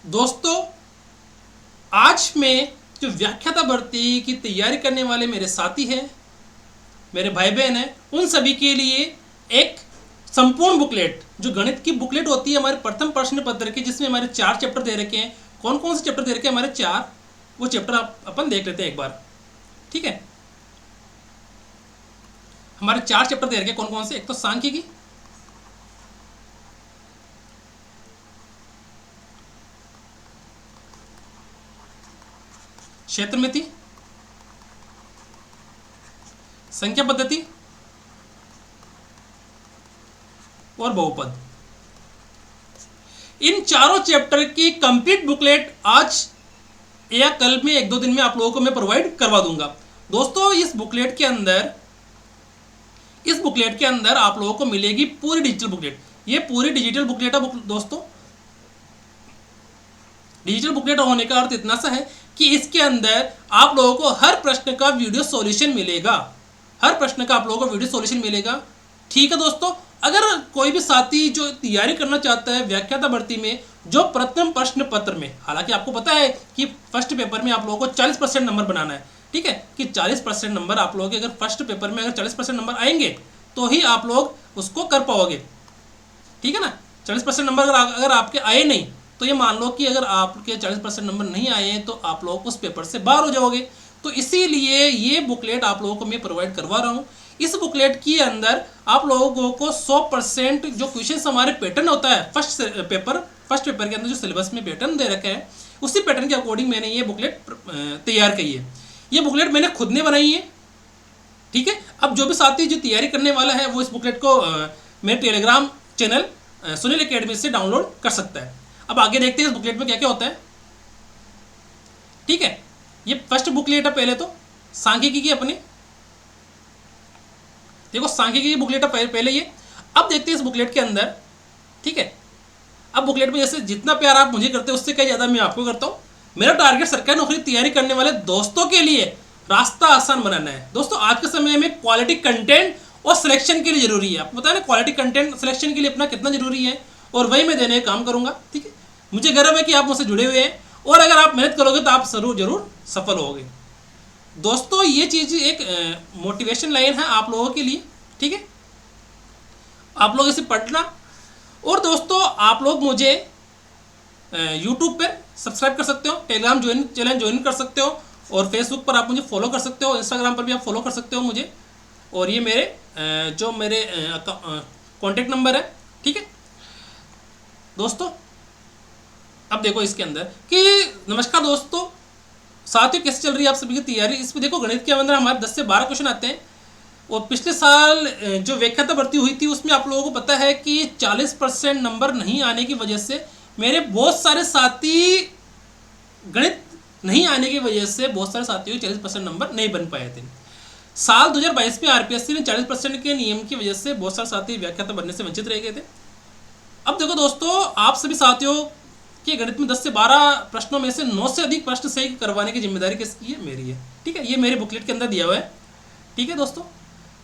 दोस्तों, आज मैं जो व्याख्याता भर्ती की तैयारी करने वाले मेरे साथी हैं, मेरे भाई बहन हैं, उन सभी के लिए एक संपूर्ण बुकलेट, जो गणित की बुकलेट होती है हमारे प्रथम प्रश्न पत्र की, जिसमें हमारे 4 चैप्टर दे रखे हैं। कौन कौन से चैप्टर दे रखे हैं? हमारे 4। वो चैप्टर अपन देख लेते हैं एक बार। ठीक है, हमारे 4 चैप्टर दे रखे हैं। कौन कौन से? एक तो सांख्यिकी, क्षेत्रमिति, संख्या पद्धति और बहुपद। इन चारों चैप्टर की कंप्लीट बुकलेट आज या कल में 1-2 दिन में आप लोगों को मैं प्रोवाइड करवा दूंगा। दोस्तों, इस बुकलेट के अंदर आप लोगों को मिलेगी पूरी डिजिटल बुकलेट। ये पूरी डिजिटल बुकलेट है दोस्तों। डिजिटल बुकलेट होने का अर्थ इतना सा है कि इसके अंदर आप लोगों को हर प्रश्न का वीडियो सॉल्यूशन मिलेगा। हर प्रश्न का आप लोगों को वीडियो सॉल्यूशन मिलेगा। ठीक है दोस्तों, अगर कोई भी साथी जो तैयारी करना चाहता है व्याख्याता भर्ती में, जो प्रथम प्रश्न पत्र में, हालांकि आपको पता है कि फर्स्ट पेपर में आप लोगों को 40% नंबर बनाना है। ठीक है, कि 40% नंबर आप लोगों के अगर फर्स्ट पेपर में अगर 40% नंबर आएंगे तो ही आप लोग उसको कर पाओगे। ठीक है ना। 40% नंबर अगर आपके आए नहीं तो ये मान लो कि अगर आपके 40% नंबर नहीं आए तो आप लोग उस पेपर से बाहर हो जाओगे। तो इसीलिए ये बुकलेट आप लोगों को मैं प्रोवाइड करवा रहा हूँ। इस बुकलेट के अंदर आप लोगों को 100% जो क्वेश्चन हमारे पैटर्न होता है फर्स्ट पेपर के अंदर जो सिलेबस में पैटर्न दे रखा है, उसी पैटर्न के अकॉर्डिंग मैंने ये बुकलेट तैयार की है। ये बुकलेट मैंने खुद ने बनाई है। ठीक है, अब जो भी साथी जो तैयारी करने वाला है वो इस बुकलेट को मेरे टेलीग्राम चैनल सुनील एकेडमी से डाउनलोड कर सकता है। अब आगे देखते हैं इस बुकलेट में क्या क्या होता है। ठीक है, ये फर्स्ट बुकलेट है। पहले तो सांख्यिकी की अपनी, देखो सांख्यिकी की बुकलेट है पहले ये। अब देखते हैं इस बुकलेट के अंदर। ठीक है, अब बुकलेट में जैसे जितना प्यार आप मुझे करते हो उससे कहीं ज़्यादा मैं आपको करता हूँ। मेरा टारगेट सरकारी नौकरी तैयारी करने वाले दोस्तों के लिए रास्ता आसान बनाना है। दोस्तों, आज के समय में क्वालिटी कंटेंट और सिलेक्शन के लिए जरूरी है। आपको पता है ना, क्वालिटी कंटेंट सिलेक्शन के लिए अपना कितना जरूरी है, और वही मैं देने का काम करूंगा। ठीक है, मुझे गर्व है कि आप मुझसे जुड़े हुए हैं, और अगर आप मेहनत करोगे तो आप जरूर सफल होगे। दोस्तों, ये चीज़ एक मोटिवेशन लाइन है आप लोगों के लिए। ठीक है, आप लोग इसे पढ़ना। और दोस्तों, आप लोग मुझे यूट्यूब पर सब्सक्राइब कर सकते हो, टेलीग्राम चैनल ज्वाइन कर सकते हो, और फेसबुक पर आप मुझे फॉलो कर सकते हो, इंस्टाग्राम पर भी आप फॉलो कर सकते हो मुझे। और ये मेरे जो मेरे कॉन्टेक्ट नंबर है। ठीक है दोस्तों, अब देखो इसके अंदर कि नमस्कार दोस्तों, साथियों कैसे चल रही है आप सभी की तैयारी। इसमें देखो गणित के अंदर हमारे 10 से 12 क्वेश्चन आते हैं। और पिछले साल जो व्याख्याता भर्ती हुई थी उसमें आप लोगों को पता है कि 40% नंबर नहीं आने की वजह से मेरे बहुत सारे साथी, गणित नहीं आने की वजह से बहुत सारे साथियों के 40% नंबर नहीं बन पाए थे। साल 2022 में आरपीएससी ने 40% के नियम की वजह से बहुत सारे साथी व्याख्याता बनने से वंचित रह गए थे। अब देखो दोस्तों, आप सभी साथियों के गणित में 10 से 12 प्रश्नों में से 9 से अधिक प्रश्न सही करवाने की जिम्मेदारी किसकी है? मेरी है। ठीक है, ये मेरे बुकलेट के अंदर दिया हुआ है। ठीक है दोस्तों,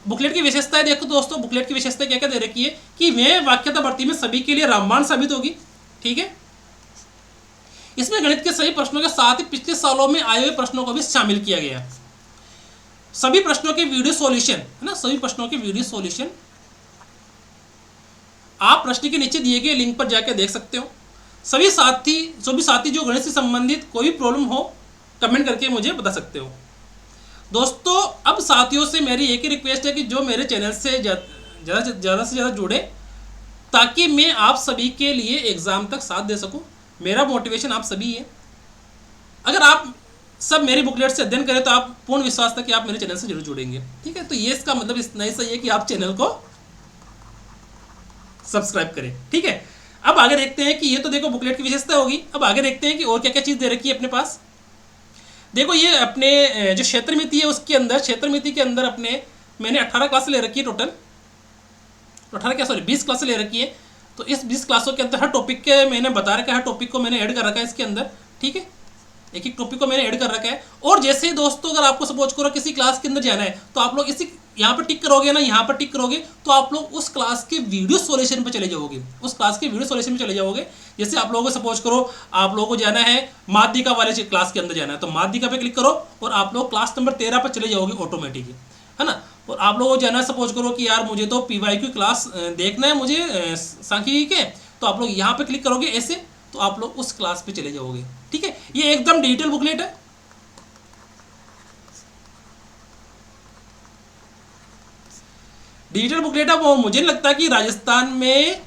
बुकलेट की विशेषताएं देखो दोस्तों, बुकलेट की विशेषताएं क्या क्या दे रखी है कि वह व्याख्याता भर्ती में सभी के लिए रामबाण साबित होगी। ठीक है, इसमें गणित के सही प्रश्नों के साथ ही पिछले सालों में आए हुए प्रश्नों को भी शामिल किया गया। सभी प्रश्नों के वीडियो सॉल्यूशन है ना, सभी प्रश्नों के वीडियो सॉल्यूशन आप प्रश्न के नीचे दिए गए लिंक पर जाकर देख सकते हो। सभी साथी जो गणित से संबंधित कोई भी प्रॉब्लम हो कमेंट करके मुझे बता सकते हो। दोस्तों, अब साथियों से मेरी एक ही रिक्वेस्ट है कि जो मेरे चैनल से ज़्यादा से ज़्यादा जुड़े, ताकि मैं आप सभी के लिए एग्ज़ाम तक साथ दे सकूं। मेरा मोटिवेशन आप सभी है। अगर आप सब मेरी बुकलेट से अध्ययन करें तो आप पूर्ण विश्वास था कि आप मेरे चैनल से जरूर जुड़ेंगे। ठीक है, तो ये इसका मतलब इतना ही सही है कि आप चैनल को सब्सक्राइब करें। ठीक है, अब आगे देखते हैं कि ये तो देखो बुकलेट की विशेषता होगी। अब आगे देखते हैं कि और क्या क्या चीज़ दे रखी है अपने पास। देखो, ये अपने जो क्षेत्रमिति है उसके अंदर, क्षेत्रमिति के अंदर अपने मैंने 18 क्लास ले रखी है टोटल। 20 क्लास ले रखी है। तो इस 20 क्लासों के अंदर हर टॉपिक के मैंने बता रखा है, हर टॉपिक को मैंने ऐड कर रखा है इसके अंदर। ठीक है, एक एक टॉपिक को मैंने ऐड कर रखा है। और जैसे ही दोस्तों, अगर आपको सपोज करो किसी क्लास के अंदर जाना है तो आप लोग इसी यहाँ पर टिक करोगे ना, यहाँ पर टिक करोगे तो आप लोग उस क्लास के वीडियो सॉल्यूशन पे चले जाओगे, उस क्लास के वीडियो सॉल्यूशन पे चले जाओगे। जैसे आप लोगों को सपोज करो आप लोगों को जाना है माध्यिका वाले क्लास के अंदर जाना है, तो माध्यिका पे क्लिक करो और आप लोग क्लास नंबर 13 पर चले जाओगे ऑटोमेटिकली, है ना। और आप लोगों को जाना है, सपोज करो कि यार मुझे तो PYQ क्लास देखना है मुझे सांख्यिकी के, तो आप लोग यहाँ पे क्लिक करोगे ऐसे, तो आप लोग उस क्लास पे चले जाओगे। ठीक है, ये एकदम डिजिटल बुकलेट है। डिजिटल बुकलेट है, वो मुझे लगता है कि राजस्थान में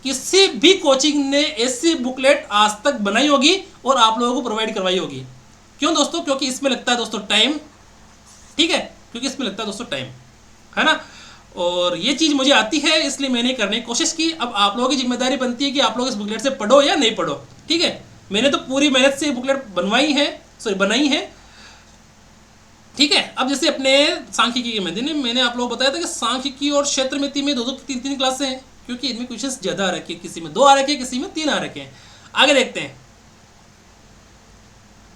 किसी भी कोचिंग ने ऐसी बुकलेट आज तक बनाई होगी और आप लोगों को प्रोवाइड करवाई होगी। क्यों दोस्तों? क्योंकि इसमें लगता है दोस्तों टाइम, ठीक है, क्योंकि इसमें लगता है दोस्तों टाइम, है ना। और ये चीज़ मुझे आती है इसलिए मैंने करने की कोशिश की। अब आप लोगों की जिम्मेदारी बनती है कि आप लोग इस बुकलेट से पढ़ो या नहीं पढ़ो। ठीक है, मैंने तो पूरी मेहनत से बुकलेट बनवाई है, सॉरी बनाई है। ठीक है, अब जैसे अपने सांख्यिकी के मैंने आप लोगों को बताया था कि सांख्यिकी और क्षेत्रमिति में 2-2 3-3 क्लासें हैं, क्योंकि इनमें क्वेश्चंस ज़्यादा आ रखे हैं, किसी में 2 आ रखे हैं, किसी में 3 आ रखे हैं। आगे देखते हैं।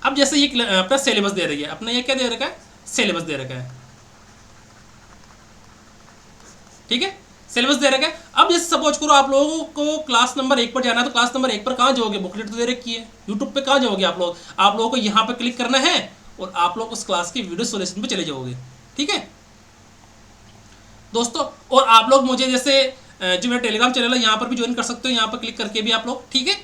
अब जैसे ये अपना सिलेबस दे रही है, अपना ये क्या दे रखा है, सिलेबस दे रखा है। ठीक है, सिलेबस दे रखा है। अब जैसे सपोज करो आप लोगों को क्लास नंबर 1 पर जाना है, तो क्लास नंबर 1 पर कहाँ जाओगे, बुकलेट तो दे रखी है। यूट्यूब पे कहाँ जाओगे आप लोगों को यहाँ पर क्लिक करना है और आप लोग उस क्लास के वीडियो सॉल्यूशन पे चले जाओगे। ठीक है दोस्तों, और आप लोग मुझे जैसे जो मेरा टेलीग्राम चैनल है यहाँ पर भी ज्वाइन कर सकते हो, यहाँ पर क्लिक करके भी आप लोग। ठीक है,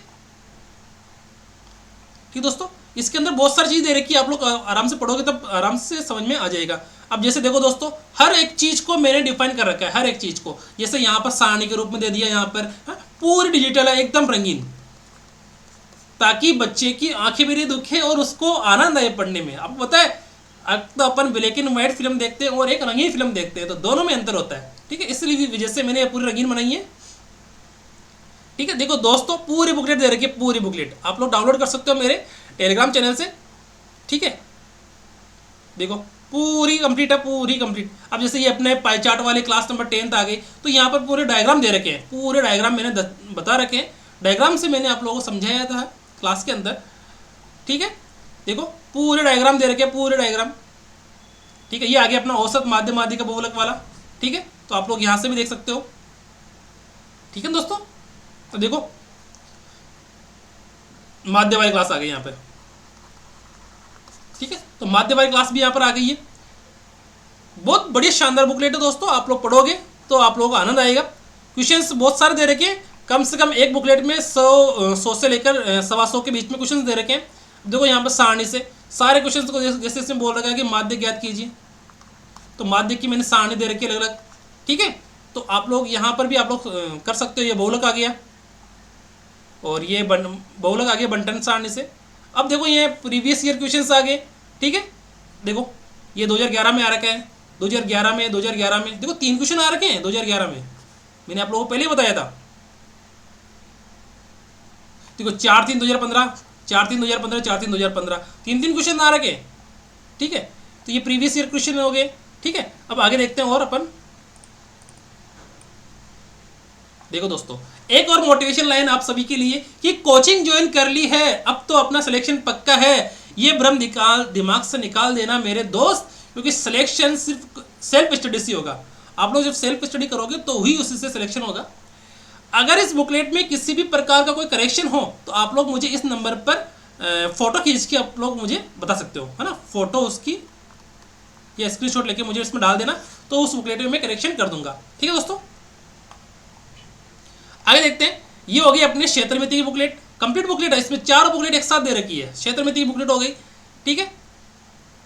ठीक दोस्तों, इसके अंदर बहुत सारी चीज़ दे रखी है, आप लोग आराम से पढ़ोगे तब आराम से समझ में आ जाएगा। अब जैसे देखो दोस्तों, हर एक चीज़ को मैंने डिफाइन कर रखा है, हर एक चीज़ को। जैसे यहाँ पर सारणी के रूप में दे दिया, यहाँ पर पूरी डिजिटल है, एकदम रंगीन, ताकि बच्चे की आंखें भी नहीं दुखे और उसको आनंद आए पढ़ने में। अब पता है, अब तो अपन ब्लैक एंड व्हाइट फिल्म देखते हैं और एक रंगीन फिल्म देखते हैं, तो दोनों में अंतर होता है। ठीक है, इसलिए वजह से मैंने पूरी रंगीन बनाई है। ठीक है, देखो दोस्तों, पूरी बुकलेट दे रखी है, पूरी बुकलेट आप लोग डाउनलोड कर सकते हो मेरे टेलीग्राम चैनल से। ठीक है, देखो पूरी कंप्लीट है, पूरी कंप्लीट। अब जैसे ये अपने पाई चार्ट वाले क्लास नंबर 10 आ गई, तो यहाँ पर पूरे डायग्राम दे रखे हैं, पूरे डायग्राम मैंने बता रखे हैं। डायग्राम से मैंने आप लोगों को समझाया था क्लास के अंदर। ठीक है, देखो पूरे डायग्राम दे रखे हैं, पूरे डायग्राम। ठीक है, ये आगे अपना औसत माध्य माध्यिका बहुलक वाला। ठीक है, तो आप लोग यहाँ से भी देख सकते हो। ठीक है दोस्तों, तो देखो माध्य वाली क्लास आ गई यहाँ पे। ठीक है, तो माध्य वाली क्लास भी यहाँ पर आ गई है। बहुत बढ़िया शानदार बुकलेट है दोस्तों, आप लोग पढ़ोगे तो आप लोगों को आनंद आएगा। क्वेश्चंस बहुत सारे दे रखे हैं, कम से कम एक बुकलेट में 100 से लेकर 125 के बीच में क्वेश्चंस दे रखे हैं। देखो यहाँ पर सारणी से सारे क्वेश्चंस को जैसे इसमें बोल रखा है कि माध्य ज्ञात कीजिए, तो माध्य की मैंने सारणी दे रखी है अलग अलग। ठीक है, तो आप लोग यहाँ पर भी आप लोग कर सकते हो। ये बहुलक आ गया और ये बहुलक आ गया बंटन सारणी से। अब देखो ये प्रीवियस ईयर क्वेश्चंस आ गए। ठीक है, देखो ये 2011 में आ रखा है, 2011 में देखो 3 क्वेश्चन आ रखे हैं 2011 में, मैंने आप लोगों को पहले ही बताया था। देखो 4-3 2015, 4-3 2015, 4-3 2015, 3-3 क्वेश्चन आ रखे हैं। ठीक है, तो ये प्रीवियस ईयर क्वेश्चन हो गए। ठीक है, अब आगे देखते हैं और अपन। देखो दोस्तों, एक और मोटिवेशन लाइन आप सभी के लिए कि कोचिंग ज्वाइन कर ली है, अब तो अपना सिलेक्शन पक्का है। ये भ्रम दिमाग से निकाल देना मेरे दोस्त, क्योंकि सिलेक्शन सिर्फ सेल्फ स्टडी से होगा। आप लोग जब सेल्फ स्टडी करोगे तो ही उसी से सिलेक्शन होगा। अगर इस बुकलेट में किसी भी प्रकार का कोई करेक्शन हो तो आप लोग मुझे इस नंबर पर फोटो खींच के आप लोग मुझे बता सकते हो, है ना। फोटो उसकी या स्क्रीनशॉट लेके मुझे इसमें डाल देना, तो उस बुकलेट में मैं करेक्शन कर दूंगा। ठीक है दोस्तों, आगे देखते हैं। ये हो गई अपने क्षेत्रमिति की बुकलेट, कंप्लीट बुकलेट है। इसमें 4 बुकलेट एक साथ दे रखी है, क्षेत्रमिति की बुकलेट हो गई। ठीक है,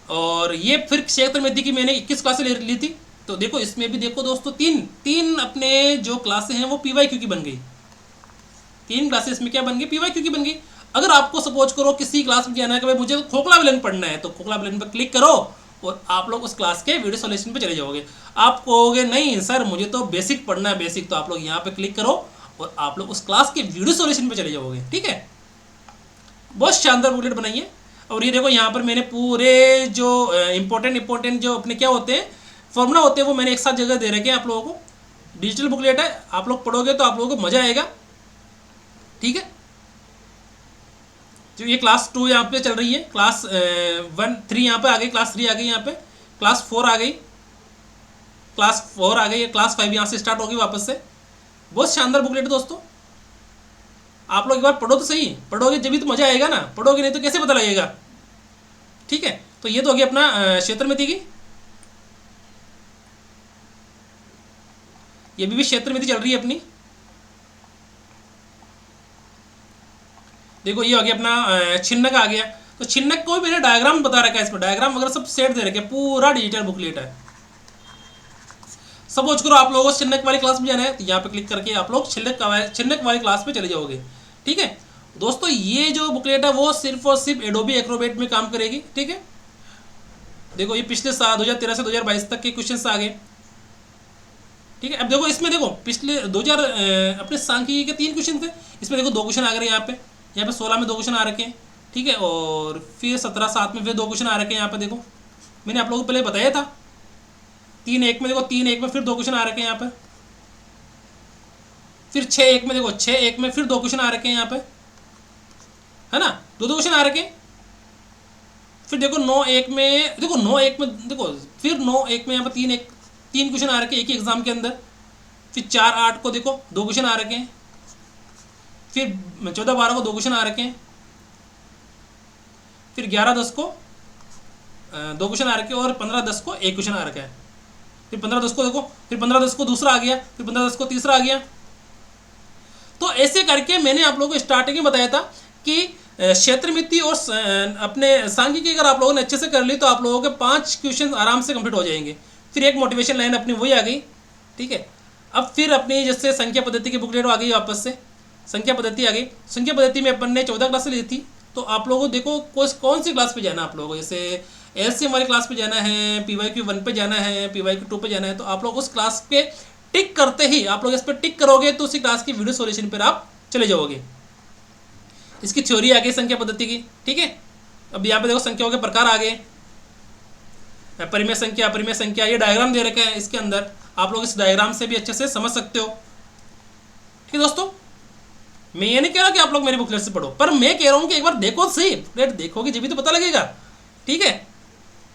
और ये फिर क्षेत्रमिति की मैंने 21 क्लासें ली थी। तो देखो इसमें भी देखो दोस्तों, तीन अपने जो क्लासें हैं वो PYQ की बन गई। 3 क्लासेस में क्या बन गई, PYQ की बन गई। अगर आपको सपोज करो किसी क्लास में जाना है कि भाई मुझे तो खोखला विलन पढ़ना है, तो खोखला विलन पर क्लिक करो और आप लोग उस क्लास के वीडियो सॉल्यूशन पे चले जाओगे। आप कहोगे नहीं सर मुझे तो बेसिक पढ़ना है, बेसिक, तो आप लोग यहाँ पे क्लिक करो और आप लोग उस क्लास के वीडियो सॉल्यूशन पे चले जाओगे। ठीक है, बहुत शानदार बुकलेट बनाई है। और ये देखो यहाँ पर मैंने पूरे जो इंपॉर्टेंट जो अपने क्या होते हैं फॉर्मूला होते हैं वो मैंने एक साथ जगह दे रखे हैं आप लोगों को। डिजिटल बुकलेट है, आप लोग पढ़ोगे तो आप लोगों को मजा आएगा। ठीक है, जो ये क्लास 2 यहाँ पे चल रही है, क्लास 1 3 यहाँ पे आ गई, क्लास 3 आ गई, यहाँ पे क्लास 4 आ गई। क्लास 4 आ गई है, क्लास 5 यहाँ से स्टार्ट होगी वापस से। बहुत शानदार बुकलेट है दोस्तों, आप लोग एक बार पढ़ो तो सही, पढ़ोगे जब भी तो मजा आएगा ना, पढ़ोगे नहीं तो कैसे पता लगेगा। ठीक है, तो ये तो होगी अपना क्षेत्र मिति की। ये भी क्षेत्र मिति चल रही है अपनी। देखो ये हो गया अपना छिन्नक आ गया। तो छिन्नक को भी मैंने डायग्राम बता रखा है, इसमें डायग्राम वगैरह सब सेट दे रखे, पूरा डिजिटल बुकलेट है। सपोज करो आप लोगों को छिन्नक वाली क्लास में जाना है, तो यहाँ पे क्लिक करके आप लोग छिन्नक वाली क्लास में चले जाओगे। ठीक है दोस्तों, ये जो बुकलेट है वो सिर्फ और सिर्फ एडोबी एक्रोबेट में काम करेगी। ठीक है, देखो ये पिछले साल 2013 से 2022 तक के क्वेश्चन आ गए। ठीक है, अब देखो इसमें देखो पिछले 2000 अपने सांख्यिकी के 3 क्वेश्चन थे, इसमें देखो 2 क्वेश्चन आ गए यहाँ पे 16 में 2 क्वेश्चन आ रखे हैं। ठीक है, और फिर 17/7 में फिर 2 क्वेश्चन आ रखे हैं। यहाँ पे देखो मैंने आप लोगों को पहले बताया था 3/1 में, देखो 3/1 में फिर 2 क्वेश्चन आ रखे हैं यहाँ पे। फिर 6/1 में देखो 6/1 में फिर 2 क्वेश्चन आ रखे हैं यहाँ पे, है ना, 2 क्वेश्चन आ रखे हैं। फिर देखो 9/1 में, देखो 9/1 में देखो फिर 9/1 में यहाँ पे 3 क्वेश्चन आ रखे हैं एक ही एग्जाम के अंदर। फिर 4/8 को देखो 2 क्वेश्चन आ रखे हैं। फिर 14/12 को 2 क्वेश्चन आ रखे हैं। फिर 11/10 को 2 क्वेश्चन आ रखे हैं, और 15/10 को 1 क्वेश्चन आ रखा है। फिर 15/10 को देखो, फिर 15/10 को दूसरा आ गया, फिर 15/10 को तीसरा आ गया। तो ऐसे करके मैंने आप लोगों को स्टार्टिंग में बताया था कि क्षेत्र मिति और अपने सांख्यिकी अगर आप लोगों ने अच्छे से कर ली तो आप लोगों के 5 क्वेश्चन आराम से कंप्लीट हो जाएंगे। फिर एक मोटिवेशन लाइन अपनी वही आ गई। ठीक है, अब फिर अपनी जैसे संख्या पद्धति की बुकलेट आ गई, वापस से संख्या पद्धति आ गई। संख्या पद्धति में अपन ने 14 क्लास ली थी, तो आप लोगों को देखो कौन सी क्लास पे जाना है आप लोगों को, जैसे एलसीएम वाली क्लास पे जाना है, पीवाईक्यू 1 पे जाना है, पीवाईक्यू 2 पे जाना है, तो आप लोग उस क्लास पे टिक करते ही आप लोग इस पर टिक करोगे तो उसी क्लास की वीडियो सॉल्यूशन पर आप चले जाओगे। इसकी थ्योरी आ गई संख्या पद्धति की। ठीक है, अब यहाँ पे देखो संख्याओं के प्रकार आ गए, परिमेय संख्या, अपरिमेय संख्या, ये डायग्राम दे रखे हैं इसके अंदर, आप लोग इस डायग्राम से भी अच्छे से समझ सकते हो। ठीक है दोस्तों, मैं ये नहीं कह रहा कि आप लोग मेरी बुकलेट से पढ़ो, पर मैं कह रहा हूँ कि एक बार देखो सही, बुकलेट देखोगे जब भी तो पता लगेगा। ठीक है,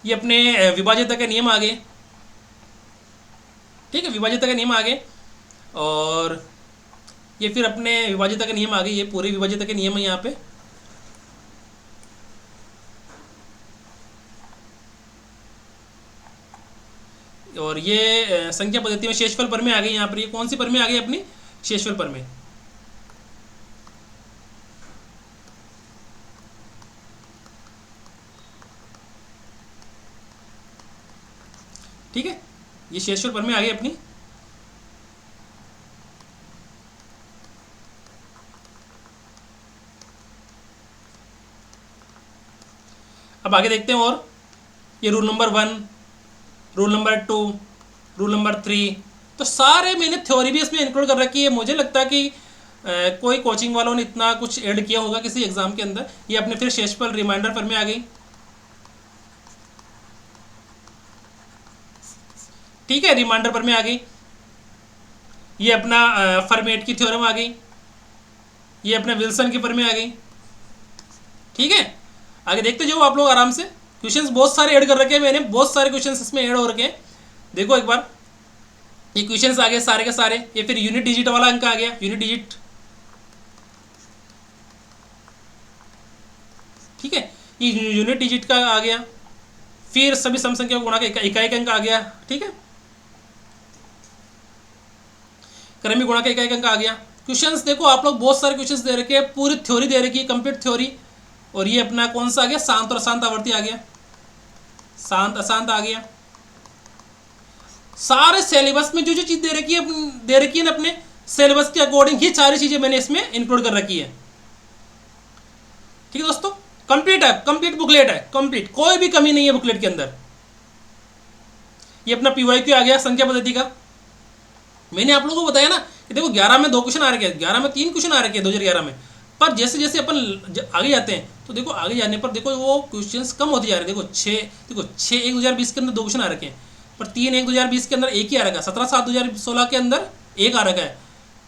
ये अपने विभाज्यता के नियम आ गए। ठीक है, विभाज्यता के नियम आ गए, और ये फिर अपने विभाज्यता के नियम आ गए, ये पूरे विभाज्यता के नियम है यहाँ पे। और ये संख्या पद्धति में शेषफल प्रमेय आ गई यहाँ पर। ये कौन सी प्रमेय आ गई अपनी, शेषफल प्रमेय। ठीक है, ये शेषफल प्रमेय आ गई अपनी। अब आगे देखते हैं, और ये rule number 1, rule number 2, rule number 3, तो सारे मैंने थ्योरी भी इसमें इंक्लूड कर रखी है। मुझे लगता है कि कोई कोचिंग वालों ने इतना कुछ ऐड किया होगा किसी एग्जाम के अंदर। ये अपने फिर शेषफल रिमाइंडर पर में आ गई। ठीक है, रिमाइंडर पर में आ गई। ये अपना फर्मेट की थ्योरम आ गई। ये अपने विल्सन की पर में आ गई। ठीक है, आगे देखते जाओ आप लोग आराम से। क्वेश्चंस बहुत सारे ऐड कर रखे हैं मैंने, बहुत सारे क्वेश्चंस इसमें ऐड हो रखे हैं। देखो एक बार, ये क्वेश्चंस आ गए सारे के सारे। ये फिर यूनिट डिजिट वाला अंक आ गया, यूनिट डिजिट। ठीक है, ये यूनिट डिजिट का आ गया। फिर सभी सम संख्या गुणा का इकाई अंक आ गया। ठीक है, क्रमिक गुणा का इकाई अंक आ गया। क्वेश्चंस देखो आप लोग, बहुत सारे क्वेश्चंस दे रखे हैं, पूरी थ्योरी दे रखी है, कंप्लीट थ्योरी। और ये अपना कौन सा आ गया, शांत और अशांत आवर्ती आ गया, शांत अशांत आ गया। सारे सिलेबस में जो जो चीज दे रखी है ना, अपने सिलेबस के अकॉर्डिंग ही सारी चीजें मैंने इसमें इंक्लूड कर रखी है। ठीक है दोस्तों, कंप्लीट है, कंप्लीट बुकलेट है, कंप्लीट, कोई भी कमी नहीं है बुकलेट के अंदर। ये अपना पीवाईक्यू आ गया संख्या पद्धति का। मैंने आप लोगों को बताया ना कि देखो 11 में 2 क्वेश्चन आ रखे हैं, 11 में 3 क्वेश्चन आ रखे हैं 2011 में। पर जैसे जैसे अपन आगे जाते हैं तो देखो आगे जाने पर देखो वो क्वेश्चंस कम होते जा रहे हैं। देखो 6/1 2020 के अंदर 2 क्वेश्चन आ रखे हैं, पर 3/1 2020 के अंदर एक ही आ रखा है। 17/7 2016 के अंदर एक आ रखा है।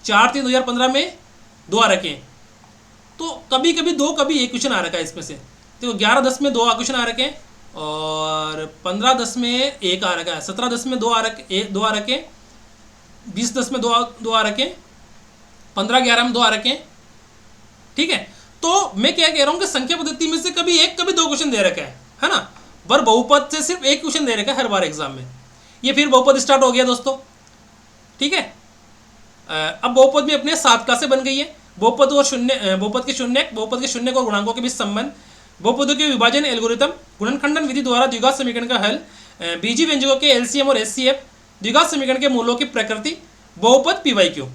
4/3 2015 में 2 आ रखे हैं। तो कभी कभी 2, कभी 1 क्वेश्चन आ रखा है इसमें से। देखो 11/10 में 2 क्वेश्चन आ रखे हैं, और 15-10 में एक आ रखा है, 17-10 में 2 आ रखे, 20-10 में दो आ रखे, 15-11 में 2 आ रखे। ठीक है, तो मैं क्या कह रहा हूँ कि संख्या पद्धति में से कभी एक कभी 2 क्वेश्चन दे रखा है ना। पर बहुपद से सिर्फ एक क्वेश्चन दे रखा है हर बार एग्जाम में। ये फिर बहुपद स्टार्ट हो गया दोस्तों। ठीक है, अब बहुपद में अपने 7 क्लासें बन गई है। बहुपद और शून्य, बहुपद के शून्य और गुणांकों के बीच संबंध, बहुपदों के विभाजन एल्गोरिथम, गुणनखंडन विधि द्वारा द्विघात समीकरण का हल, बीजी व्यंजकों के एलसीएम और एचसीएफ, द्विघात समीकरण के मूलों की प्रकृति, बहुपद पीवाईक्यू।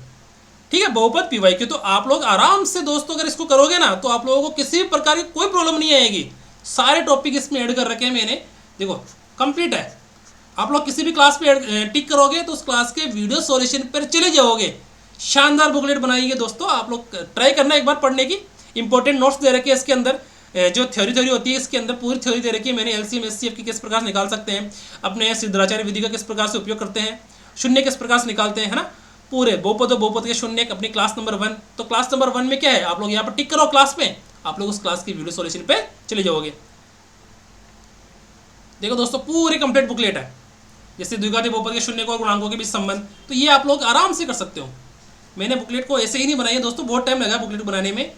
ठीक है, बहुपद पीवाईक्यू। तो आप लोग आराम से दोस्तों अगर इसको करोगे ना तो आप लोगों को किसी भी प्रकार की कोई प्रॉब्लम नहीं आएगी। सारे टॉपिक इसमें ऐड कर रखे हैं मैंने, देखो कंप्लीट है। आप लोग किसी भी क्लास पे टिक करोगे तो उस क्लास के वीडियो सॉल्यूशन पर चले जाओगे। शानदार बुकलेट बनाई है दोस्तों, आप लोग ट्राई करना एक बार पढ़ने की। इंपॉर्टेंट नोट्स दे रखे हैं इसके अंदर, जो थ्योरी होती है इसके अंदर पूरी थ्योरी दे रखी है मैंने। एलसीएम एचसीएफ की किस प्रकार से निकाल सकते हैं, अपने सिद्धाचार्य विधि का किस प्रकार से उपयोग करते हैं, शून्य किस प्रकार से निकालते हैं, है ना। पूरे बहुपद के शून्य अपनी क्लास नंबर 1। तो क्लास नंबर 1 में क्या है, आप लोग यहाँ पर टिक करो क्लास में, आप लोग उस क्लास की वीडियो सॉल्यूशन पे चले जाओगे। देखो दोस्तों पूरी कंप्लीट बुकलेट है, जैसे द्विघाती बहुपद के शून्य और गुणांकों के बीच संबंध, तो ये आप लोग आराम से कर सकते हो। मैंने बुकलेट को ऐसे ही नहीं बनाई है दोस्तों, बहुत टाइम लगा बुकलेट बनाने में,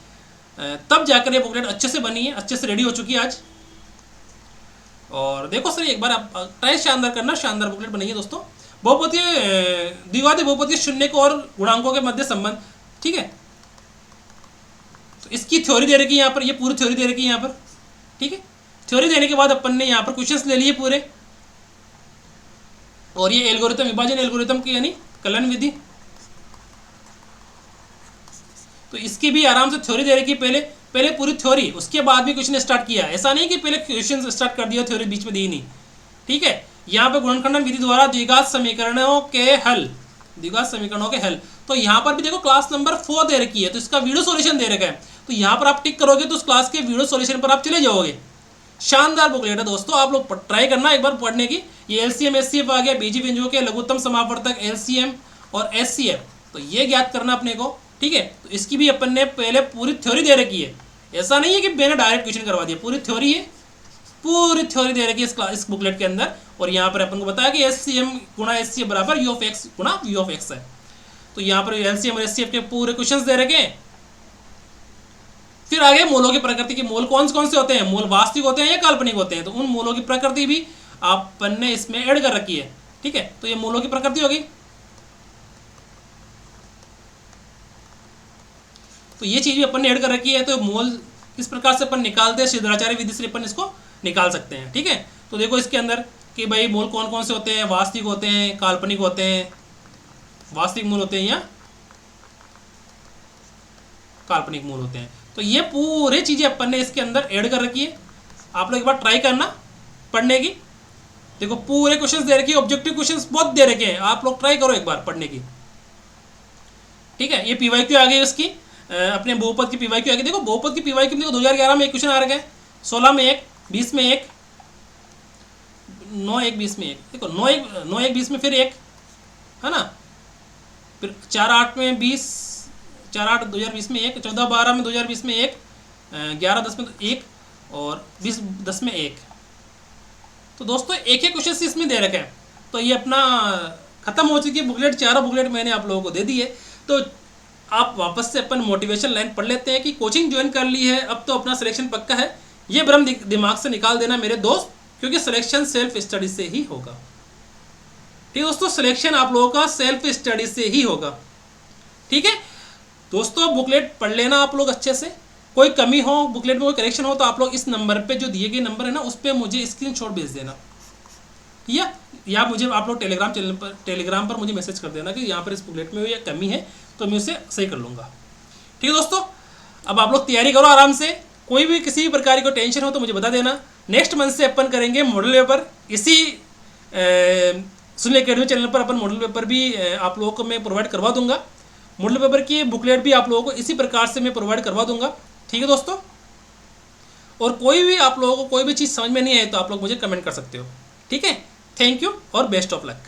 तब जाकर ये बुकलेट अच्छे से बनी है, अच्छे से रेडी हो चुकी है आज। और देखो सर एक बार आप ट्राई शानदार करना, शानदार बुकलेट बनी है दोस्तों। बहुपद के द्विघाती बहुपद के शून्य को और गुणांकों के मध्य संबंध। ठीक है, तो इसकी थ्योरी दे रखी है यहाँ पर, ये पूरी थ्योरी दे रखी है यहाँ पर। ठीक है, थ्योरी देने के बाद अपन ने यहाँ पर क्वेश्चंस ले लिए पूरे, और ये एल्गोरिथम, विभाजन एल्गोरिथम की यानी कलन विधि, तो इसकी भी आराम से थ्योरी दे रखी है। पहले पूरी थ्योरी, उसके बाद भी क्वेश्चन स्टार्ट किया। ऐसा नहीं कि पहले क्वेश्चन स्टार्ट कर दिया, थ्योरी बीच में दी नहीं। ठीक है, यहाँ पे गुणनखंडन विधि द्वारा द्विघात समीकरणों के हल, द्विघात समीकरणों के हल, तो यहाँ पर भी देखो क्लास नंबर 4 दे रखी है, तो इसका वीडियो सॉल्यूशन दे रखा है। तो यहाँ पर आप टिक करोगे तो उस क्लास के वीडियो सॉल्यूशन पर आप चले जाओगे। शानदार बुकलेट है दोस्तों, आप लोग ट्राई करना एक बार पढ़ने की। ये एलसीएम एचसीएफ आ गया, बीजी व्यंजकों के लघुत्तम समापवर्तक एलसीएम और एचसीएफ, तो ये ज्ञात करना अपने को। ठीक है, तो इसकी भी अपन ने पहले पूरी थ्योरी दे रखी है, ऐसा नहीं है कि मैंने डायरेक्ट क्वेश्चन करवा दिया, पूरी थ्योरी है, पूरी थ्योरी दे रखी है इस बुकलेट के अंदर। और यहाँ पर अपन को बताया कि एचसीएम गुणा एचसीएफ बराबर यू ऑफ एक्स गुणा वी ऑफ एक्स है। तो यहाँ पर एलसीएम और एचसीएफ के पूरे क्वेश्चंस दे रखे हैं। फिर आगे मूलों की प्रकृति के मूल कौन से होते हैं, मूल वास्तविक होते हैं या काल्पनिक होते हैं, तो उन मूलों की प्रकृति भी अपन ने इसमें ऐड कर रखी है। ठीक है, तो ये मूलों की प्रकृति होगी। तो ये चीज भी अपन ने ऐड कर रखी है। तो मूल किस प्रकार से अपन निकालते हैं, सिद्धाचार्य विधि से अपन इसको निकाल सकते हैं। ठीक है, तो देखो इसके अंदर कि भाई मूल कौन से होते हैं, वास्तविक होते हैं, काल्पनिक होते हैं, वास्तविक मूल होते हैं या काल्पनिक मूल होते हैं। तो ये पूरी चीजें अपन ने इसके अंदर ऐड कर रखी है। आप लोग एक बार ट्राई करना पढ़ने की। देखो पूरे क्वेश्चंस दे रखे हैं, ऑब्जेक्टिव क्वेश्चंस बहुत दे रखे हैं, आप लोग ट्राई करो एक बार पढ़ने की। ठीक है, ये पीवाईक्यू आ गई उसकी, अपने बहुपद की पीवाईक्यू आ गई। देखो बहुपद की पीवाईक्यू देखो 2011 में एक क्वेश्चन आ रखा है, 16 में एक, 20 में एक, 9 1 20 में एक, देखो 9 1 20 में फिर एक, है ना। फिर 4 8 में 20, 4 8 2020 में एक, 14 12 में 2020 में एक, 11 10 में एक, और 20 10 में एक। तो दोस्तों एक एक क्वेश्चन इसमें दे रखे हैं। तो ये अपना खत्म हो चुकी है बुकलेट, चारों बुकलेट मैंने आप लोगों को दे दी है। तो आप वापस से अपन मोटिवेशन लाइन पढ़ लेते हैं कि कोचिंग ज्वाइन कर ली है, अब तो अपना सिलेक्शन पक्का है। ये भ्रम दिमाग से निकाल देना मेरे दोस्त, क्योंकि सिलेक्शन सेल्फ स्टडी से ही होगा। ठीक है दोस्तों, सिलेक्शन आप लोगों का सेल्फ स्टडी से ही होगा। ठीक है दोस्तों, बुकलेट पढ़ लेना आप लोग अच्छे से। कोई कमी हो, बुकलेट में कोई करेक्शन हो, तो आप लोग इस नंबर पे जो दिए गए नंबर है ना, उस पर मुझे स्क्रीनशॉट भेज देना, या मुझे आप लोग टेलीग्राम पर मुझे मैसेज कर देना कि यहाँ पर इस बुकलेट में ये कमी है, तो मैं उसे सही कर लूँगा। ठीक है दोस्तों, अब आप लोग तैयारी करो आराम से। कोई भी किसी भी प्रकार की टेंशन हो तो मुझे बता देना। नेक्स्ट मंथ से अपन करेंगे मॉडल पेपर, इसी सुनील एकेडमी चैनल पर अपन मॉडल पेपर भी आप लोगों को मैं प्रोवाइड करवा दूंगा। मॉडल पेपर की बुकलेट भी आप लोगों को इसी प्रकार से मैं प्रोवाइड करवा दूंगा। ठीक है दोस्तों, और कोई भी आप लोगों को कोई भी चीज़ समझ में नहीं आए तो आप लोग मुझे कमेंट कर सकते हो। ठीक है, थैंक यू और बेस्ट ऑफ लक।